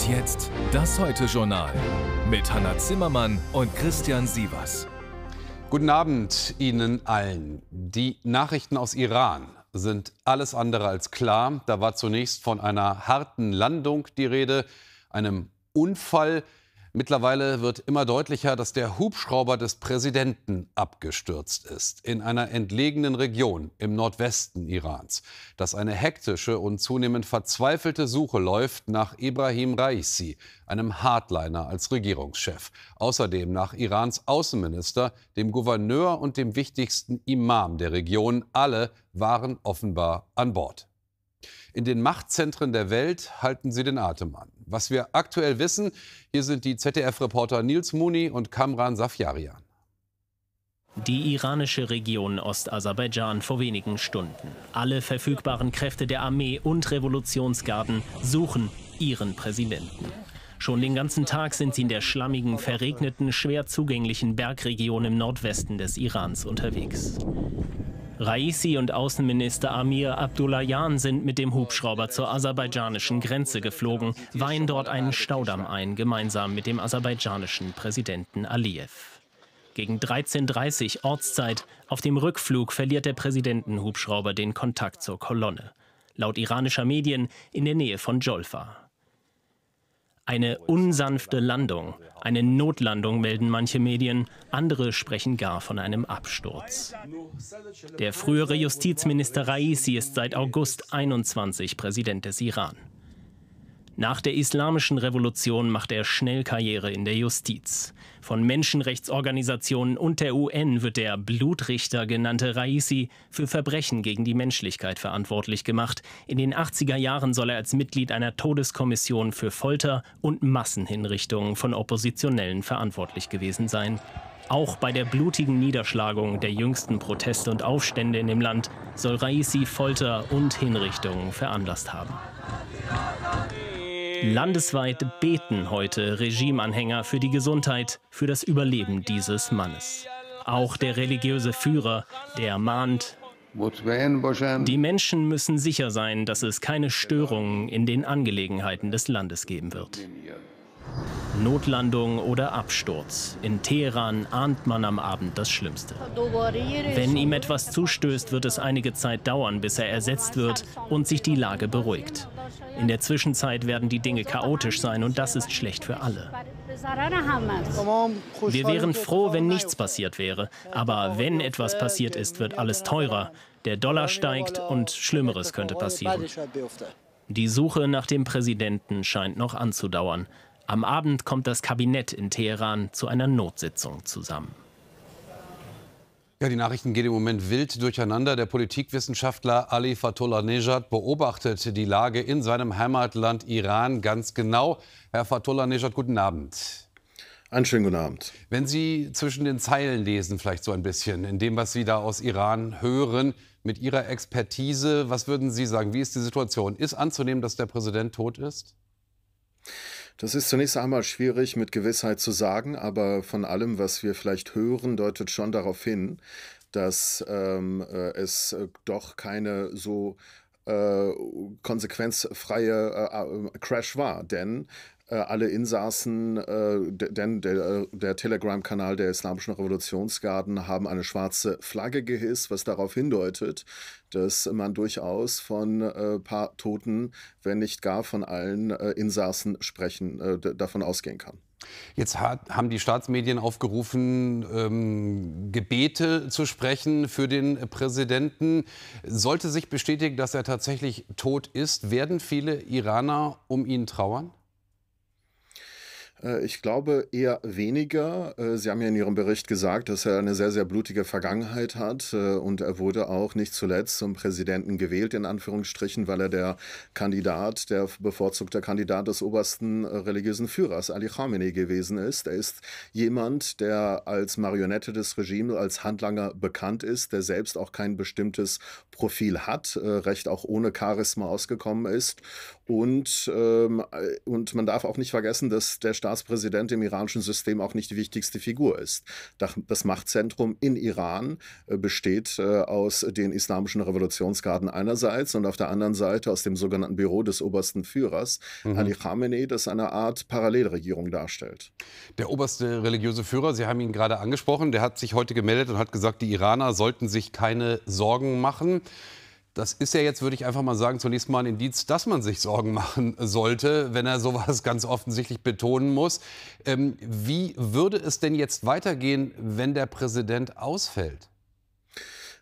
jetzt das Heute-Journal mit Hanna Zimmermann und Christian Sievers. Guten Abend Ihnen allen. Die Nachrichten aus Iran sind alles andere als klar. Da war zunächst von einer harten Landung die Rede, einem Unfall. Mittlerweile wird immer deutlicher, dass der Hubschrauber des Präsidenten abgestürzt ist. In einer entlegenen Region im Nordwesten Irans. Dass eine hektische und zunehmend verzweifelte Suche läuft nach Ebrahim Raisi, einem Hardliner als Regierungschef. Außerdem nach Irans Außenminister, dem Gouverneur und dem wichtigsten Imam der Region. Alle waren offenbar an Bord. In den Machtzentren der Welt halten sie den Atem an. Was wir aktuell wissen, hier sind die ZDF-Reporter Nils Muni und Kamran Safjarian. Die iranische Region Ostaserbaidschan vor wenigen Stunden. Alle verfügbaren Kräfte der Armee und Revolutionsgarden suchen ihren Präsidenten. Schon den ganzen Tag sind sie in der schlammigen, verregneten, schwer zugänglichen Bergregion im Nordwesten des Irans unterwegs. Raisi und Außenminister Amir Abdullahian sind mit dem Hubschrauber zur aserbaidschanischen Grenze geflogen, weihen dort einen Staudamm ein, gemeinsam mit dem aserbaidschanischen Präsidenten Aliyev. Gegen 13:30 Uhr Ortszeit auf dem Rückflug verliert der Präsidentenhubschrauber den Kontakt zur Kolonne. Laut iranischer Medien in der Nähe von Jolfa. Eine unsanfte Landung, eine Notlandung melden manche Medien, andere sprechen gar von einem Absturz. Der frühere Justizminister Raisi ist seit August 21 Präsident des Iran. Nach der Islamischen Revolution macht er schnell Karriere in der Justiz. Von Menschenrechtsorganisationen und der UN wird der Blutrichter genannte Raisi für Verbrechen gegen die Menschlichkeit verantwortlich gemacht. In den 80er Jahren soll er als Mitglied einer Todeskommission für Folter und Massenhinrichtungen von Oppositionellen verantwortlich gewesen sein. Auch bei der blutigen Niederschlagung der jüngsten Proteste und Aufstände in dem Land soll Raisi Folter und Hinrichtungen veranlasst haben. Landesweit beten heute Regimeanhänger für die Gesundheit, für das Überleben dieses Mannes. Auch der religiöse Führer, der mahnt, die Menschen müssen sicher sein, dass es keine Störungen in den Angelegenheiten des Landes geben wird. Notlandung oder Absturz. In Teheran ahnt man am Abend das Schlimmste. Wenn ihm etwas zustößt, wird es einige Zeit dauern, bis er ersetzt wird und sich die Lage beruhigt. In der Zwischenzeit werden die Dinge chaotisch sein und das ist schlecht für alle. Wir wären froh, wenn nichts passiert wäre. Aber wenn etwas passiert ist, wird alles teurer. Der Dollar steigt und Schlimmeres könnte passieren. Die Suche nach dem Präsidenten scheint noch anzudauern. Am Abend kommt das Kabinett in Teheran zu einer Notsitzung zusammen. Ja, die Nachrichten gehen im Moment wild durcheinander. Der Politikwissenschaftler Ali Fatollah-Nejad beobachtet die Lage in seinem Heimatland Iran ganz genau. Herr Fatollah-Nejad, guten Abend. Einen schönen guten Abend. Wenn Sie zwischen den Zeilen lesen, vielleicht so ein bisschen, in dem, was Sie da aus Iran hören, mit Ihrer Expertise, was würden Sie sagen? Wie ist die Situation? Ist anzunehmen, dass der Präsident tot ist? Das ist zunächst einmal schwierig mit Gewissheit zu sagen, aber von allem, was wir vielleicht hören, deutet schon darauf hin, dass es doch keine so konsequenzfreie Crash war. Denn alle Insassen, der Telegram-Kanal der Islamischen Revolutionsgarden haben eine schwarze Flagge gehisst, was darauf hindeutet, dass man durchaus von paar Toten, wenn nicht gar von allen Insassen davon ausgehen kann. Jetzt haben die Staatsmedien aufgerufen, Gebete zu sprechen für den Präsidenten. Sollte sich bestätigen, dass er tatsächlich tot ist, werden viele Iraner um ihn trauern? Ich glaube eher weniger. Sie haben ja in Ihrem Bericht gesagt, dass er eine sehr, sehr blutige Vergangenheit hat. Und er wurde auch nicht zuletzt zum Präsidenten gewählt, in Anführungsstrichen, weil er der bevorzugte Kandidat des obersten religiösen Führers, Ali Khamenei, gewesen ist. Er ist jemand, der als Marionette des Regimes, als Handlanger bekannt ist, der selbst auch kein bestimmtes Profil hat, recht auch ohne Charisma ausgekommen ist. Und man darf auch nicht vergessen, dass der Staat Staatspräsident im iranischen System auch nicht die wichtigste Figur ist. Das Machtzentrum in Iran besteht aus den islamischen Revolutionsgarden einerseits und auf der anderen Seite aus dem sogenannten Büro des obersten Führers, Ali Khamenei, das eine Art Parallelregierung darstellt. Der oberste religiöse Führer, Sie haben ihn gerade angesprochen, der hat sich heute gemeldet und hat gesagt, die Iraner sollten sich keine Sorgen machen. Das ist ja jetzt, würde ich einfach mal sagen, zunächst mal ein Indiz, dass man sich Sorgen machen sollte, wenn er sowas ganz offensichtlich betonen muss. Wie würde es denn jetzt weitergehen, wenn der Präsident ausfällt?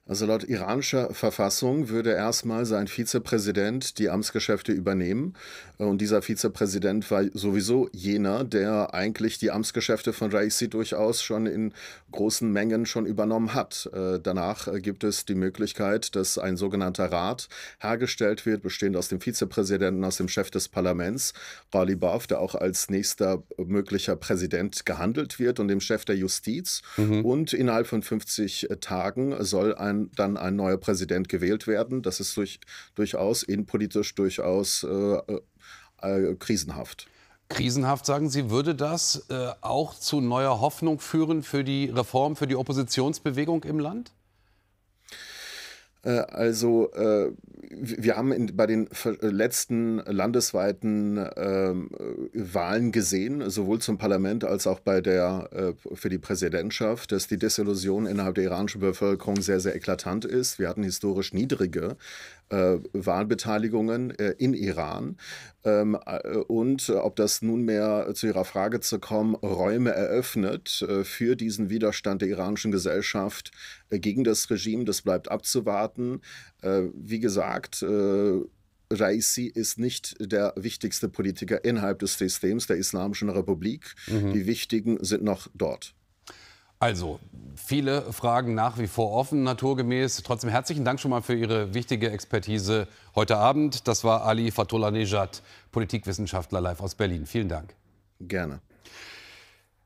Also laut iranischer Verfassung würde erstmal sein Vizepräsident die Amtsgeschäfte übernehmen. Und dieser Vizepräsident war sowieso jener, der eigentlich die Amtsgeschäfte von Raisi durchaus schon in großen Mengen schon übernommen hat. Danach gibt es die Möglichkeit, dass ein sogenannter Rat hergestellt wird, bestehend aus dem Vizepräsidenten, aus dem Chef des Parlaments, Ghalibaf, der auch als nächster möglicher Präsident gehandelt wird, und dem Chef der Justiz. Und innerhalb von 50 Tagen soll dann ein neuer Präsident gewählt werden. Das ist durchaus innenpolitisch durchaus krisenhaft. Krisenhaft, sagen Sie, würde das auch zu neuer Hoffnung führen für die Reform, für die Oppositionsbewegung im Land? Also wir haben bei den letzten landesweiten Wahlen gesehen, sowohl zum Parlament als auch für die Präsidentschaft, dass die Desillusion innerhalb der iranischen Bevölkerung sehr, sehr eklatant ist. Wir hatten historisch niedrige Wahlbeteiligungen in Iran. Und ob das nunmehr, zu Ihrer Frage zu kommen, Räume eröffnet für diesen Widerstand der iranischen Gesellschaft gegen das Regime, das bleibt abzuwarten. Wie gesagt, Raisi ist nicht der wichtigste Politiker innerhalb des Systems der Islamischen Republik. Die Wichtigen sind noch dort. Also, viele Fragen nach wie vor offen, naturgemäß. Trotzdem herzlichen Dank schon mal für Ihre wichtige Expertise heute Abend. Das war Ali Fatollah-Nejad, Politikwissenschaftler, live aus Berlin. Vielen Dank. Gerne.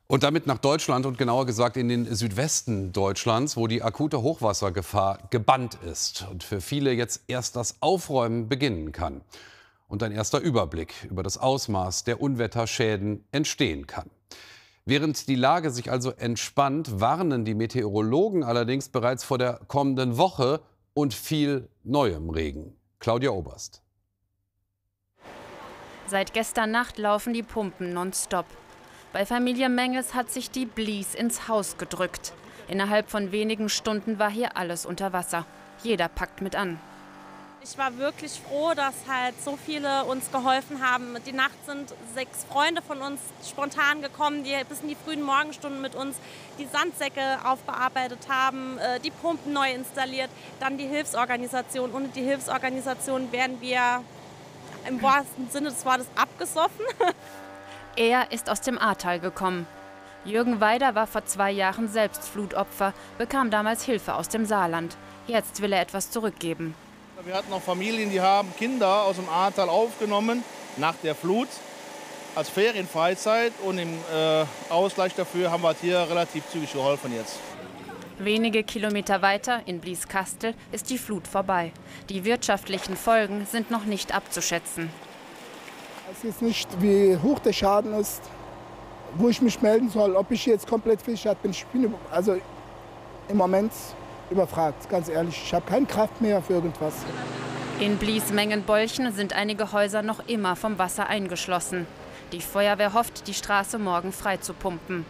Und damit nach Deutschland und genauer gesagt in den Südwesten Deutschlands, wo die akute Hochwassergefahr gebannt ist und für viele jetzt erst das Aufräumen beginnen kann und ein erster Überblick über das Ausmaß der Unwetterschäden entstehen kann. Während die Lage sich also entspannt, warnen die Meteorologen allerdings bereits vor der kommenden Woche und viel neuem Regen. Claudia Oberst. Seit gestern Nacht laufen die Pumpen nonstop. Bei Familie Menges hat sich die Blies ins Haus gedrückt. Innerhalb von wenigen Stunden war hier alles unter Wasser. Jeder packt mit an. Ich war wirklich froh, dass halt so viele uns geholfen haben. Die Nacht sind 6 Freunde von uns spontan gekommen, die bis in die frühen Morgenstunden mit uns die Sandsäcke aufbearbeitet haben, die Pumpen neu installiert, dann die Hilfsorganisation. Ohne die Hilfsorganisation wären wir im wahrsten Sinne des Wortes abgesoffen. Er ist aus dem Ahrtal gekommen. Jürgen Weider war vor 2 Jahren selbst Flutopfer, bekam damals Hilfe aus dem Saarland. Jetzt will er etwas zurückgeben. Wir hatten auch Familien, die haben Kinder aus dem Ahrtal aufgenommen nach der Flut als Ferienfreizeit. Und im Ausgleich dafür haben wir hier relativ zügig geholfen jetzt. Wenige Kilometer weiter, in Blieskastel, ist die Flut vorbei. Die wirtschaftlichen Folgen sind noch nicht abzuschätzen. Ich weiß nicht, wie hoch der Schaden ist, wo ich mich melden soll, ob ich jetzt komplett versichert bin. Ich bin also im Moment überfragt, ganz ehrlich. Ich habe keine Kraft mehr für irgendwas. In Blies-Mengenbolchen sind einige Häuser noch immer vom Wasser eingeschlossen. Die Feuerwehr hofft, die Straße morgen frei zu pumpen.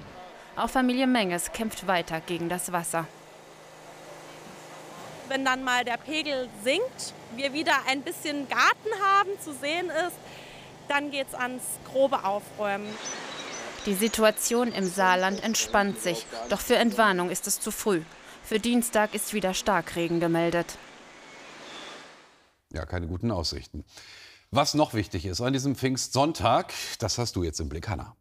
Auch Familie Menges kämpft weiter gegen das Wasser. Wenn dann mal der Pegel sinkt, wir wieder ein bisschen Garten haben, zu sehen ist, dann geht es ans grobe Aufräumen. Die Situation im Saarland entspannt sich, doch für Entwarnung ist es zu früh. Für Dienstag ist wieder Starkregen gemeldet. Ja, keine guten Aussichten. Was noch wichtig ist an diesem Pfingstsonntag, das hast du jetzt im Blick, Hanna.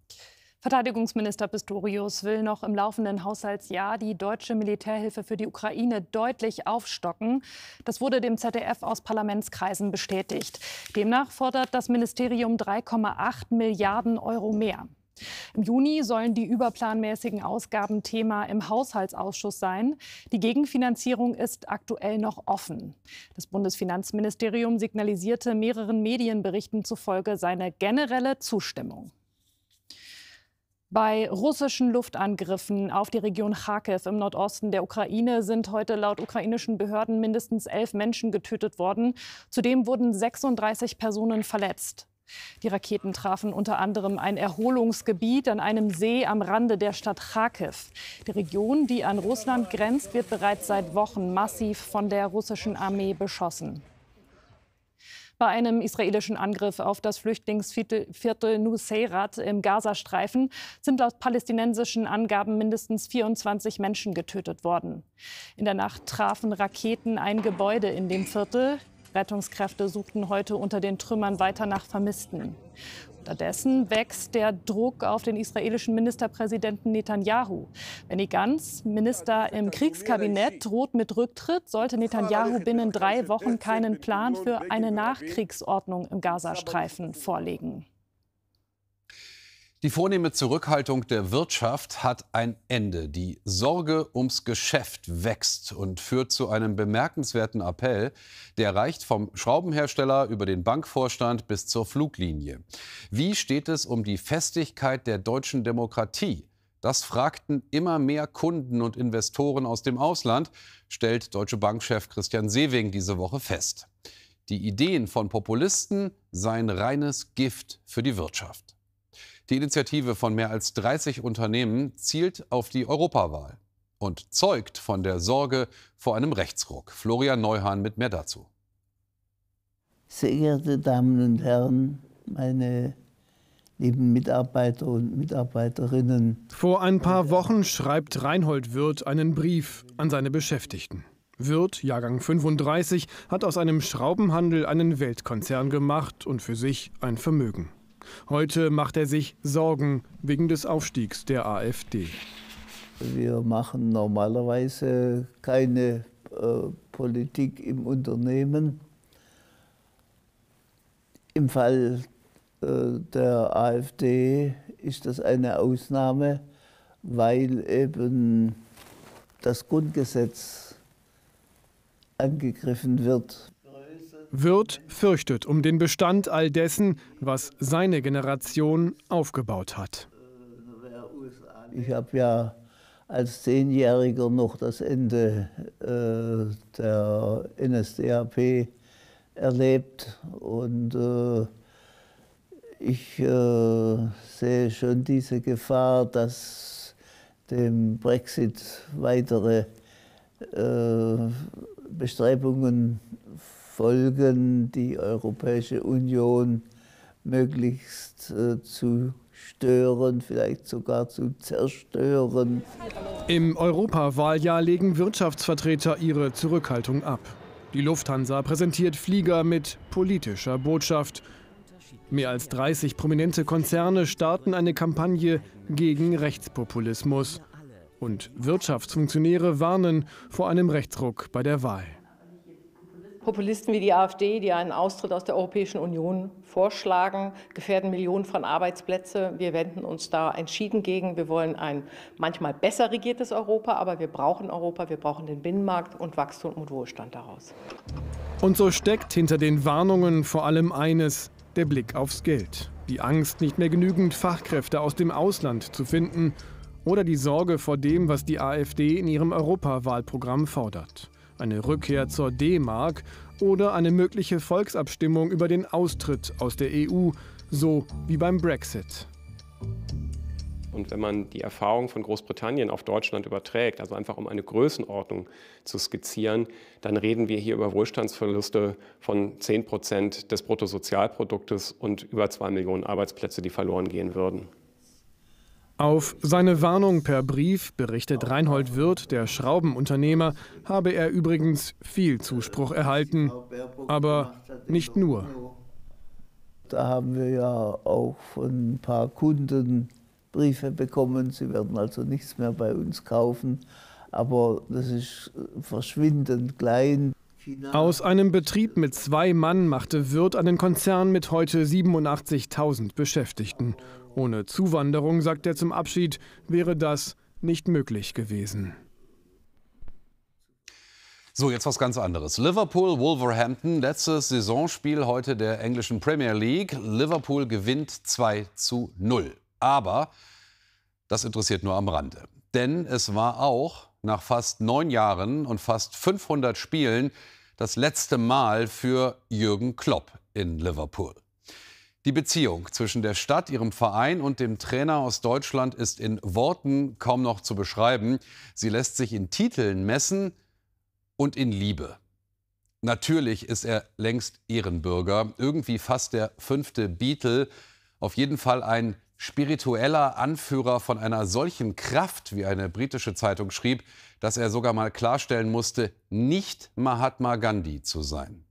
Verteidigungsminister Pistorius will noch im laufenden Haushaltsjahr die deutsche Militärhilfe für die Ukraine deutlich aufstocken. Das wurde dem ZDF aus Parlamentskreisen bestätigt. Demnach fordert das Ministerium 3,8 Milliarden Euro mehr. Im Juni sollen die überplanmäßigen Ausgaben Thema im Haushaltsausschuss sein. Die Gegenfinanzierung ist aktuell noch offen. Das Bundesfinanzministerium signalisierte mehreren Medienberichten zufolge seine generelle Zustimmung. Bei russischen Luftangriffen auf die Region Charkiw im Nordosten der Ukraine sind heute laut ukrainischen Behörden mindestens 11 Menschen getötet worden. Zudem wurden 36 Personen verletzt. Die Raketen trafen unter anderem ein Erholungsgebiet an einem See am Rande der Stadt Charkiw. Die Region, die an Russland grenzt, wird bereits seit Wochen massiv von der russischen Armee beschossen. Bei einem israelischen Angriff auf das Flüchtlingsviertel Nuseirat im Gazastreifen sind laut palästinensischen Angaben mindestens 24 Menschen getötet worden. In der Nacht trafen Raketen ein Gebäude in dem Viertel. Rettungskräfte suchten heute unter den Trümmern weiter nach Vermissten. Unterdessen wächst der Druck auf den israelischen Ministerpräsidenten Netanyahu. Benny Gantz, Minister im Kriegskabinett, droht mit Rücktritt, sollte Netanyahu binnen 3 Wochen keinen Plan für eine Nachkriegsordnung im Gazastreifen vorlegen. Die vornehme Zurückhaltung der Wirtschaft hat ein Ende. Die Sorge ums Geschäft wächst und führt zu einem bemerkenswerten Appell. Der reicht vom Schraubenhersteller über den Bankvorstand bis zur Fluglinie. Wie steht es um die Festigkeit der deutschen Demokratie? Das fragten immer mehr Kunden und Investoren aus dem Ausland, stellt Deutsche Bank-Chef Christian Sewing diese Woche fest. Die Ideen von Populisten seien reines Gift für die Wirtschaft. Die Initiative von mehr als 30 Unternehmen zielt auf die Europawahl und zeugt von der Sorge vor einem Rechtsruck. Florian Neuhan mit mehr dazu. Sehr geehrte Damen und Herren, meine lieben Mitarbeiter und Mitarbeiterinnen. Vor ein paar Wochen schreibt Reinhold Wirth einen Brief an seine Beschäftigten. Wirth, Jahrgang 35, hat aus einem Schraubenhandel einen Weltkonzern gemacht und für sich ein Vermögen. Heute macht er sich Sorgen wegen des Aufstiegs der AfD. Wir machen normalerweise keine Politik im Unternehmen. Im Fall der AfD ist das eine Ausnahme, weil eben das Grundgesetz angegriffen wird. Wirth fürchtet um den Bestand all dessen, was seine Generation aufgebaut hat. Ich habe ja als 10-Jähriger noch das Ende der NSDAP erlebt und ich sehe schon diese Gefahr, dass dem Brexit weitere Bestrebungen folgen, die Europäische Union möglichst zu stören, vielleicht sogar zu zerstören. Im Europawahljahr legen Wirtschaftsvertreter ihre Zurückhaltung ab. Die Lufthansa präsentiert Flieger mit politischer Botschaft. Mehr als 30 prominente Konzerne starten eine Kampagne gegen Rechtspopulismus. Und Wirtschaftsfunktionäre warnen vor einem Rechtsruck bei der Wahl. Populisten wie die AfD, die einen Austritt aus der Europäischen Union vorschlagen, gefährden Millionen von Arbeitsplätzen. Wir wenden uns da entschieden gegen. Wir wollen ein manchmal besser regiertes Europa, aber wir brauchen Europa, wir brauchen den Binnenmarkt und Wachstum und Wohlstand daraus. Und so steckt hinter den Warnungen vor allem eines: der Blick aufs Geld. Die Angst, nicht mehr genügend Fachkräfte aus dem Ausland zu finden, oder die Sorge vor dem, was die AfD in ihrem Europawahlprogramm fordert. Eine Rückkehr zur D-Mark oder eine mögliche Volksabstimmung über den Austritt aus der EU, so wie beim Brexit. Und wenn man die Erfahrung von Großbritannien auf Deutschland überträgt, also einfach um eine Größenordnung zu skizzieren, dann reden wir hier über Wohlstandsverluste von 10% des Bruttosozialproduktes und über 2 Millionen Arbeitsplätze, die verloren gehen würden. Auf seine Warnung per Brief berichtet Reinhold Wirth, der Schraubenunternehmer, habe er übrigens viel Zuspruch erhalten, aber nicht nur. Da haben wir ja auch von ein paar Kunden Briefe bekommen, sie werden also nichts mehr bei uns kaufen, aber das ist verschwindend klein. Aus einem Betrieb mit 2 Mann machte Wirth einen Konzern mit heute 87.000 Beschäftigten. Ohne Zuwanderung, sagt er zum Abschied, wäre das nicht möglich gewesen. So, jetzt was ganz anderes. Liverpool-Wolverhampton, letztes Saisonspiel heute der englischen Premier League. Liverpool gewinnt 2:0. Aber Das interessiert nur am Rande. Denn es war auch nach fast 9 Jahren und fast 500 Spielen das letzte Mal für Jürgen Klopp in Liverpool. Die Beziehung zwischen der Stadt, ihrem Verein und dem Trainer aus Deutschland ist in Worten kaum noch zu beschreiben. Sie lässt sich in Titeln messen und in Liebe. Natürlich ist er längst Ehrenbürger, irgendwie fast der 5. Beatle, auf jeden Fall ein spiritueller Anführer von einer solchen Kraft, wie eine britische Zeitung schrieb, dass er sogar mal klarstellen musste, nicht Mahatma Gandhi zu sein.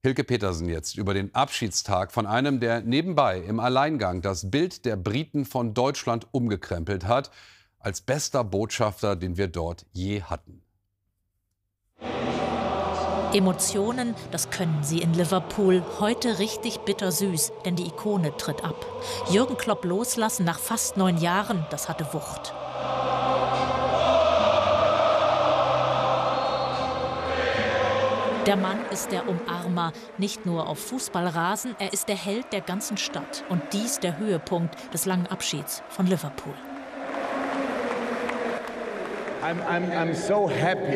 Hilke Petersen jetzt über den Abschiedstag von einem, der nebenbei im Alleingang das Bild der Briten von Deutschland umgekrempelt hat, als bester Botschafter, den wir dort je hatten. Emotionen, das können sie in Liverpool. Heute richtig bittersüß, denn die Ikone tritt ab. Jürgen Klopp loslassen nach fast 9 Jahren, das hatte Wucht. Der Mann ist der Umarmer, nicht nur auf Fußballrasen, er ist der Held der ganzen Stadt. Und dies der Höhepunkt des langen Abschieds von Liverpool.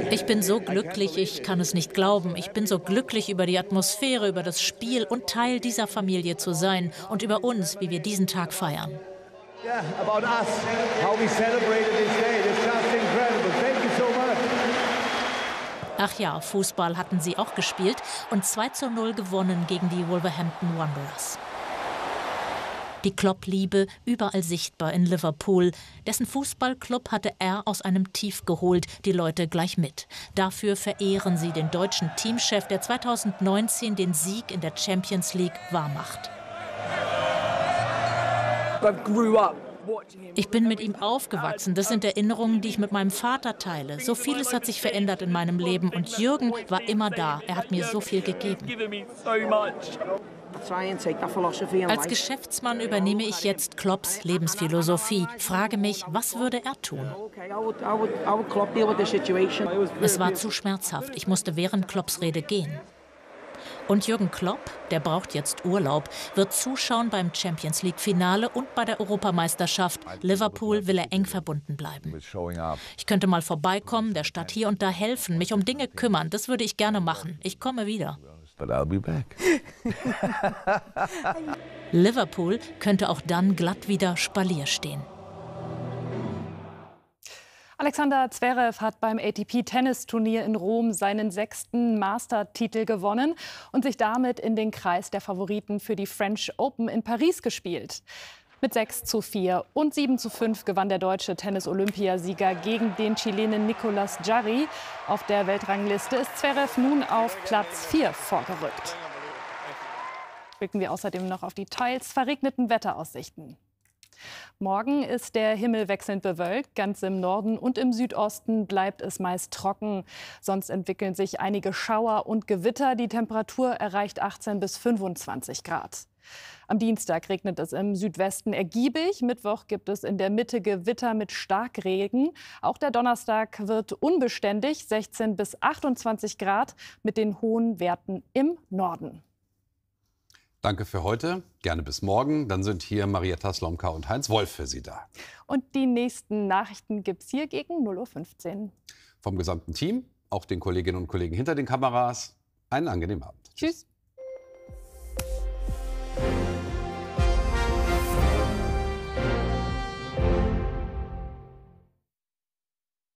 Ich bin so glücklich, ich kann es nicht glauben. Ich bin so glücklich über die Atmosphäre, über das Spiel und Teil dieser Familie zu sein und über uns, wie wir diesen Tag feiern. Ach ja, Fußball hatten sie auch gespielt und 2:0 gewonnen gegen die Wolverhampton Wanderers. Die Klopp-Liebe überall sichtbar in Liverpool. Dessen Fußballclub hatte er aus einem Tief geholt, die Leute gleich mit. Dafür verehren sie den deutschen Teamchef, der 2019 den Sieg in der Champions League wahrmacht. Ich bin mit ihm aufgewachsen. Das sind Erinnerungen, die ich mit meinem Vater teile. So vieles hat sich verändert in meinem Leben und Jürgen war immer da. Er hat mir so viel gegeben. Als Geschäftsmann übernehme ich jetzt Klopps Lebensphilosophie. Frage mich, was würde er tun? Es war zu schmerzhaft. Ich musste während Klopps Rede gehen. Und Jürgen Klopp, der braucht jetzt Urlaub, wird zuschauen beim Champions-League-Finale und bei der Europameisterschaft. Liverpool will er eng verbunden bleiben. Ich könnte mal vorbeikommen, der Stadt hier und da helfen, mich um Dinge kümmern. Das würde ich gerne machen. Ich komme wieder. Liverpool könnte auch dann glatt wieder Spalier stehen. Alexander Zverev hat beim ATP-Tennisturnier in Rom seinen 6. Master-Titel gewonnen und sich damit in den Kreis der Favoriten für die French Open in Paris gespielt. Mit 6:4 und 7:5 gewann der deutsche Tennis-Olympiasieger gegen den Chilenen Nicolas Jarry. Auf der Weltrangliste ist Zverev nun auf Platz 4 vorgerückt. Blicken wir außerdem noch auf die teils verregneten Wetteraussichten. Morgen ist der Himmel wechselnd bewölkt. Ganz im Norden und im Südosten bleibt es meist trocken. Sonst entwickeln sich einige Schauer und Gewitter. Die Temperatur erreicht 18 bis 25 Grad. Am Dienstag regnet es im Südwesten ergiebig. Mittwoch gibt es in der Mitte Gewitter mit Starkregen. Auch der Donnerstag wird unbeständig, 16 bis 28 Grad mit den hohen Werten im Norden. Danke für heute. Gerne bis morgen. Dann sind hier Marietta Slomka und Heinz Wolf für Sie da. Und die nächsten Nachrichten gibt es hier gegen 0:15 Uhr. Vom gesamten Team, auch den Kolleginnen und Kollegen hinter den Kameras, einen angenehmen Abend. Tschüss.